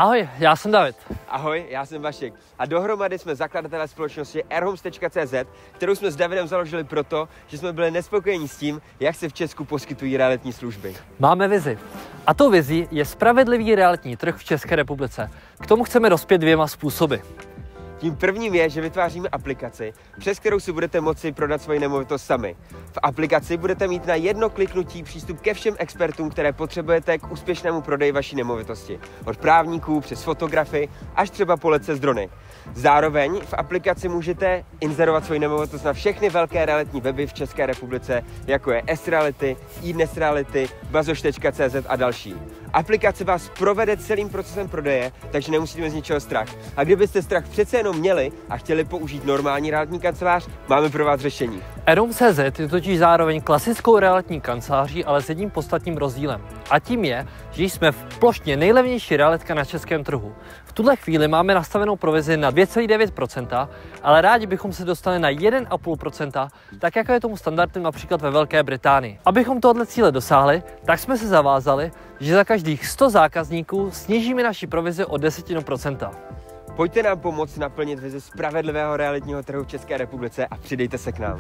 Ahoj, já jsem David. Ahoj, já jsem Vašek a dohromady jsme zakladatelé společnosti airhomes.cz, kterou jsme s Davidem založili proto, že jsme byli nespokojení s tím, jak se v Česku poskytují realitní služby. Máme vizi. A tou vizí je spravedlivý realitní trh v České republice. K tomu chceme dospět dvěma způsoby. Tím prvním je, že vytváříme aplikaci, přes kterou si budete moci prodat svoji nemovitost sami. V aplikaci budete mít na jedno kliknutí přístup ke všem expertům, které potřebujete k úspěšnému prodeji vaší nemovitosti. Od právníků přes fotografy až třeba po letce z drony. Zároveň v aplikaci můžete inzerovat svoji nemovitost na všechny velké realitní weby v České republice, jako je S-Reality, iDnes Reality, bazoš.cz a další. Aplikace vás provede celým procesem prodeje, takže nemusíte mít z ničeho strach. A kdybyste strach přece jenom měli a chtěli použít normální realitní kancelář, máme pro vás řešení. airhomes.cz je totiž zároveň klasickou realitní kanceláří, ale s jedním podstatným rozdílem. A tím je, že jsme v plošně nejlevnější realitka na českém trhu. V tuhle chvíli máme nastavenou provizi na 2,9%, ale rádi bychom se dostali na 1,5%, tak jako je tomu standardem například ve Velké Británii. Abychom tohle cíle dosáhli, tak jsme se zavázali, že za každých 100 zákazníků snížíme naši provizi o 10%. Pojďte nám pomoct naplnit vizi spravedlivého realitního trhu v České republice a přidejte se k nám.